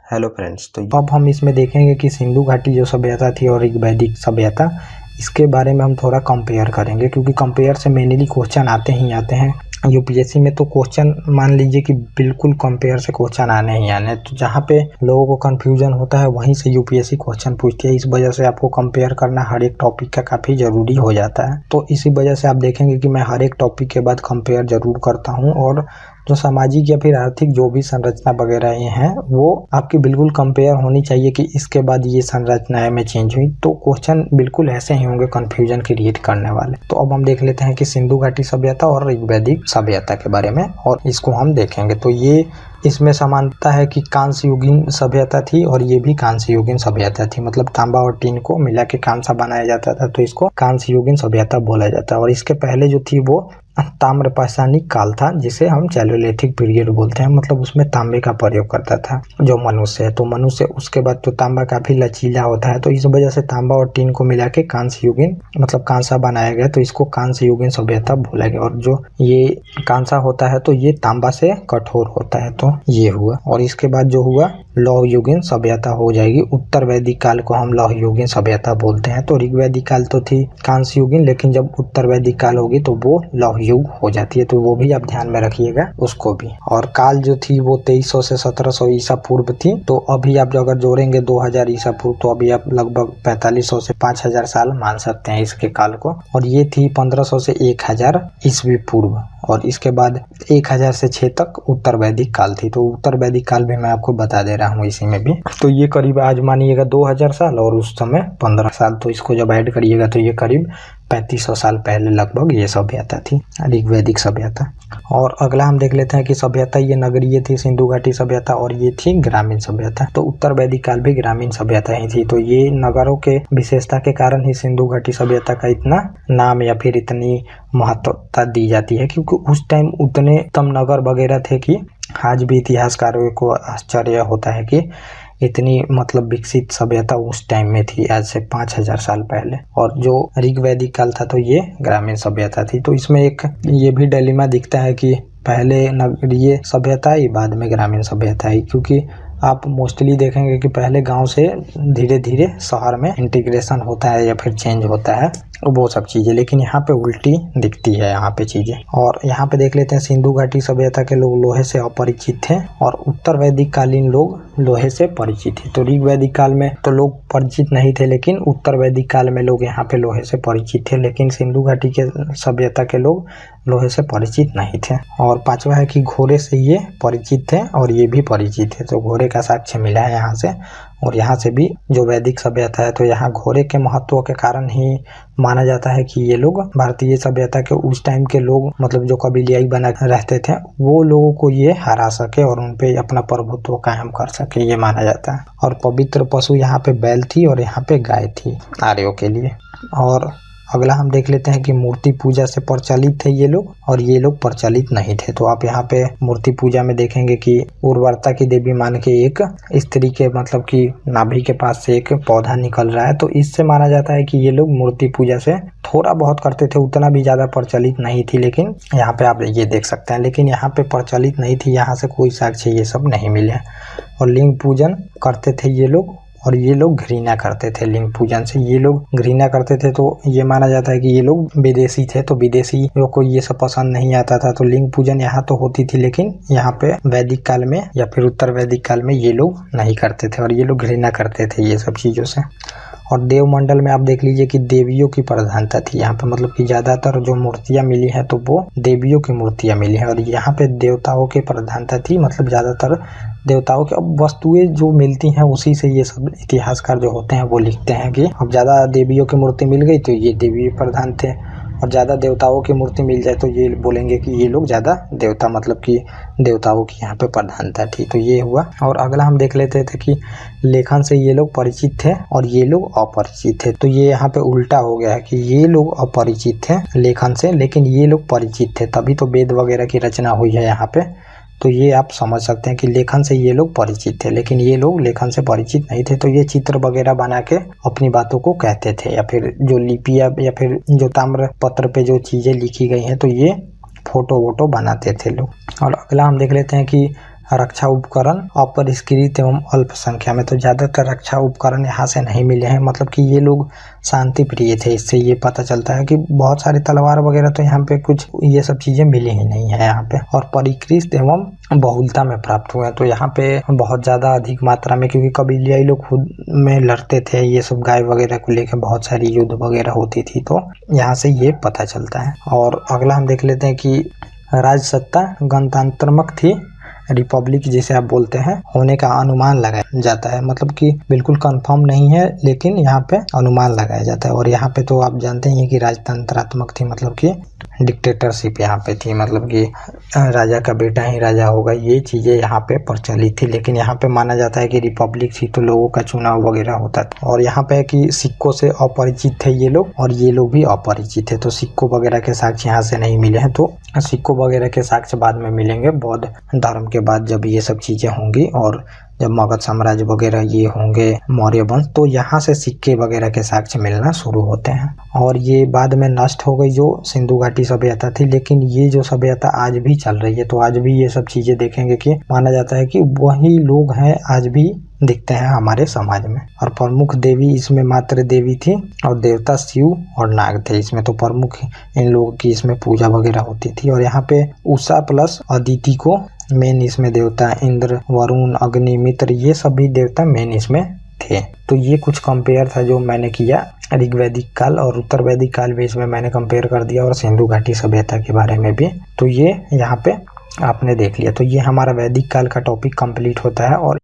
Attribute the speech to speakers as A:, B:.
A: Hello friends. तो अब हम इसमें देखेंगे कि सिंधु घाटी जो सभ्यता थी और ऋग वैदिक सभ्यता, इसके बारे में हम थोड़ा कंपेयर करेंगे, क्योंकि कंपेयर से मेनली क्वेश्चन आते ही आते हैं यूपीएससी में। तो क्वेश्चन मान लीजिए कि बिल्कुल कंपेयर से क्वेश्चन आने ही आने, तो जहाँ पे लोगों को कंफ्यूजन होता है वहीं से यूपीएससी क्वेश्चन पूछती है। इस वजह से आपको कंपेयर करना हर एक टॉपिक का काफ़ी ज़रूरी हो जाता है। तो इसी वजह से आप देखेंगे कि मैं हर एक टॉपिक के बाद कंपेयर ज़रूर करता हूँ, और जो सामाजिक या फिर आर्थिक जो भी संरचना वगैरह ये हैं वो आपकी बिल्कुल कंपेयर होनी चाहिए कि इसके बाद ये संरचनाएं में चेंज हुई। तो क्वेश्चन बिल्कुल ऐसे ही होंगे कंफ्यूजन क्रिएट करने वाले। तो अब हम देख लेते हैं कि सिंधु घाटी सभ्यता और ऋग वैदिक सभ्यता के बारे में, और इसको हम देखेंगे। तो ये इसमें समानता है कि कांस्य युगीन सभ्यता थी और ये भी कांस्य युगीन सभ्यता थी। मतलब तांबा और टीन को मिला के कांसा बनाया जाता था, तो इसको कांस्य युगीन सभ्यता बोला जाता है। और इसके पहले जो थी वो ताम्र पाषाणिक काल था, जिसे हम चैलोलिथिक पीरियड बोलते हैं। मतलब उसमें तांबे का प्रयोग करता था जो मनुष्य है। तो मनुष्य उसके बाद तो तांबा काफी लचीला होता है, तो इस वजह से तांबा और टीन को मिला के कांस्य युगीन मतलब कांसा बनाया गया, तो इसको कांस्य युगीन सभ्यता बोला गया। और जो ये कांसा होता है तो ये तांबा से कठोर होता है, तो ये हुआ। और इसके बाद जो हुआ लौह युगीन सभ्यता हो जाएगी। उत्तर वैदिक काल को हम लौह युगीन सभ्यता बोलते हैं। तो ऋग वैदिक काल तो थी कांस्य युगीन, लेकिन जब उत्तर वैदिक काल होगी तो वो लौह युग हो जाती है। तो वो भी आप ध्यान में रखिएगा उसको भी। और काल जो थी वो 2300 से 1700 ईसा पूर्व थी। तो अभी आप जो अगर जोड़ेंगे 2000 ईसा पूर्व, तो अभी आप लगभग 4500 से 5000 साल मान सकते हैं इसके काल को। और ये थी 1500 से 1000 ईस्वी पूर्व। और इसके बाद 1000 से 6 तक उत्तर वैदिक काल थी। तो उत्तर वैदिक काल भी मैं आपको बता दे रहा हूँ इसी में भी। तो ये करीब आज मानिएगा 2000 साल और उस समय 15 साल, तो इसको जब ऐड करिएगा तो ये करीब 3500 साल पहले लगभग ये सभ्यता थी, ऋग वैदिक सभ्यता। और अगला हम देख लेते हैं कि सभ्यता ये नगरीय थी सिंधु घाटी सभ्यता, और ये थी ग्रामीण सभ्यता। तो उत्तर वैदिक काल भी ग्रामीण सभ्यता ही थी। तो ये नगरों के विशेषता के कारण ही सिंधु घाटी सभ्यता का इतना नाम या फिर इतनी महत्वता दी जाती है, क्योंकि उस टाइम उतने तम नगर वगैरह थे कि आज भी इतिहासकारों को आश्चर्य होता है कि इतनी मतलब विकसित सभ्यता उस टाइम में थी, आज से 5000 साल पहले। और जो ऋग वैदिक काल था तो ये ग्रामीण सभ्यता थी। तो इसमें एक ये भी डिलेमा दिखता है कि पहले नगरीय सभ्यता आई, बाद में ग्रामीण सभ्यता आई, क्योंकि आप मोस्टली देखेंगे कि पहले गांव से धीरे धीरे शहर में इंटीग्रेशन होता है या फिर चेंज होता है, वो सब चीज़ें। लेकिन यहाँ पे उल्टी दिखती है यहाँ पे चीज़ें। और यहाँ पे देख लेते हैं सिंधु घाटी सभ्यता के लोग लोहे से अपरिचित थे और उत्तर वैदिक कालीन लोग लोहे से परिचित थे। तो ऋग वैदिक काल में तो लोग परिचित नहीं थे, लेकिन उत्तर वैदिक काल में लोग यहाँ पे लोहे से परिचित थे। लेकिन सिंधु घाटी के सभ्यता के लोग लोहे से परिचित नहीं थे। और पांचवा है कि घोड़े से ये परिचित थे और ये भी परिचित थे। तो घोड़े का साक्ष्य मिला है यहाँ से, और यहाँ से भी जो वैदिक सभ्यता है तो यहाँ घोड़े के महत्व के कारण ही माना जाता है कि ये लोग भारतीय सभ्यता के उस टाइम के लोग, मतलब जो कबीलियाई बना रहते थे, वो लोगों को ये हरा सके और उन पे अपना प्रभुत्व कायम कर सके, ये माना जाता है। और पवित्र पशु यहाँ पे बैल थी और यहाँ पे गाय थी आर्यों के लिए। और अगला हम देख लेते हैं कि मूर्ति पूजा से प्रचलित थे ये लोग और ये लोग प्रचलित नहीं थे। तो आप यहाँ पे मूर्ति पूजा में देखेंगे कि उर्वरता की देवी मान के एक स्त्री के मतलब कि नाभि के पास से एक पौधा निकल रहा है। तो इससे माना जाता है कि ये लोग मूर्ति पूजा से थोड़ा बहुत करते थे, उतना भी ज़्यादा प्रचलित नहीं थी। लेकिन यहाँ पे आप ये देख सकते हैं, लेकिन यहाँ पे प्रचलित नहीं थी, यहाँ से कोई साक्ष्य ये सब नहीं मिले। और लिंग पूजन करते थे ये लोग, और ये लोग घृणा करते थे लिंग पूजन से, ये लोग घृणा करते थे। तो ये माना जाता है कि ये लोग विदेशी थे, तो विदेशियों को ये सब पसंद नहीं आता था। तो लिंग पूजन यहाँ तो होती थी, लेकिन यहाँ पे वैदिक काल में या फिर उत्तर वैदिक काल में ये लोग नहीं करते थे और ये लोग घृणा करते थे ये सब चीज़ों से। और देवमंडल में आप देख लीजिए कि देवियों की प्रधानता थी यहाँ पे, मतलब कि ज़्यादातर जो मूर्तियाँ मिली हैं तो वो देवियों की मूर्तियाँ मिली हैं। और यहाँ पे देवताओं की प्रधानता थी, मतलब ज़्यादातर देवताओं की अब वस्तुएं जो मिलती हैं उसी से ये सब इतिहासकार जो होते हैं वो लिखते हैं कि अब ज़्यादा देवियों की मूर्ति मिल गई तो ये देवी प्रधान थे, और ज़्यादा देवताओं की मूर्ति मिल जाए तो ये बोलेंगे कि ये लोग ज़्यादा देवता, मतलब कि देवताओं की यहाँ पे प्रधानता थी। तो ये हुआ। और अगला हम देख लेते थे कि लेखन से ये लोग परिचित थे और ये लोग अपरिचित थे। तो ये यहाँ पे उल्टा हो गया है कि ये लोग अपरिचित थे लेखन से, लेकिन ये लोग परिचित थे, तभी तो वेद वगैरह की रचना हुई है यहाँ पे। तो ये आप समझ सकते हैं कि लेखन से ये लोग परिचित थे, लेकिन ये लोग लेखन से परिचित नहीं थे। तो ये चित्र वगैरह बना के अपनी बातों को कहते थे, या फिर जो लिपियाँ या फिर जो ताम्र पत्र पे जो चीज़ें लिखी गई हैं तो ये फोटो वोटो बनाते थे लोग। और अगला हम देख लेते हैं कि रक्षा उपकरण अपरिष्कृत एवं अल्प संख्या में। तो ज़्यादातर रक्षा उपकरण यहाँ से नहीं मिले हैं, मतलब कि ये लोग शांति प्रिय थे। इससे ये पता चलता है कि बहुत सारी तलवार वगैरह तो यहाँ पे कुछ ये सब चीज़ें मिली ही नहीं है यहाँ पे। और परिष्कृत एवं बहुलता में प्राप्त हुए, तो यहाँ पे बहुत ज़्यादा अधिक मात्रा में, क्योंकि कबीलियाई लोग खुद में लड़ते थे, ये सब गाय वगैरह को लेकर बहुत सारी युद्ध वगैरह होती थी, तो यहाँ से ये पता चलता है। और अगला हम देख लेते हैं कि राजसत्ता गणतंत्रात्मक थी, रिपब्लिक जिसे आप बोलते हैं होने का अनुमान लगाया जाता है, मतलब कि बिल्कुल कंफर्म नहीं है लेकिन यहाँ पे अनुमान लगाया जाता है। और यहाँ पे तो आप जानते ही हैं कि राजतंत्रात्मक थी, मतलब कि डिक्टेटरशिप यहाँ पे थी, मतलब कि राजा का बेटा ही राजा होगा, ये चीज़ें यहाँ पे प्रचलित थी। लेकिन यहाँ पे माना जाता है कि रिपब्लिक थी तो लोगों का चुनाव वगैरह होता था। और यहाँ पे कि सिक्कों से अपरिचित थे ये लोग, और ये लोग भी अपरिचित थे, तो सिक्कों वगैरह के साक्ष्य यहाँ से नहीं मिले हैं। तो सिक्कों वगैरह के साक्ष्य बाद में मिलेंगे बौद्ध धर्म के बाद, जब ये सब चीज़ें होंगी और जब मगध साम्राज्य वगैरह ये होंगे, मौर्य वंश, तो यहाँ से सिक्के वगैरह के साक्ष्य मिलना शुरू होते हैं। और ये बाद में नष्ट हो गई जो सिंधु घाटी सभ्यता थी, लेकिन ये जो सभ्यता आज भी चल रही है, तो आज भी ये सब चीज़ें देखेंगे कि माना जाता है कि वही लोग हैं आज भी दिखते हैं हमारे समाज में। और प्रमुख देवी इसमें मात्र देवी थी और देवता शिव और नाग थे इसमें, तो प्रमुख इन लोगों की इसमें पूजा वगैरह होती थी। और यहाँ पे उषा प्लस अदिति को मेन इसमें देवता, इंद्र, वरुण, अग्नि, मित्र, ये सभी देवता मेन इसमें थे। तो ये कुछ कंपेयर था जो मैंने किया ऋग्वैदिक काल और उत्तर वैदिक काल भी इसमें मैंने कंपेयर कर दिया, और सिंधु घाटी सभ्यता के बारे में भी। तो ये यहाँ पे आपने देख लिया। तो ये हमारा वैदिक काल का टॉपिक कंप्लीट होता है। और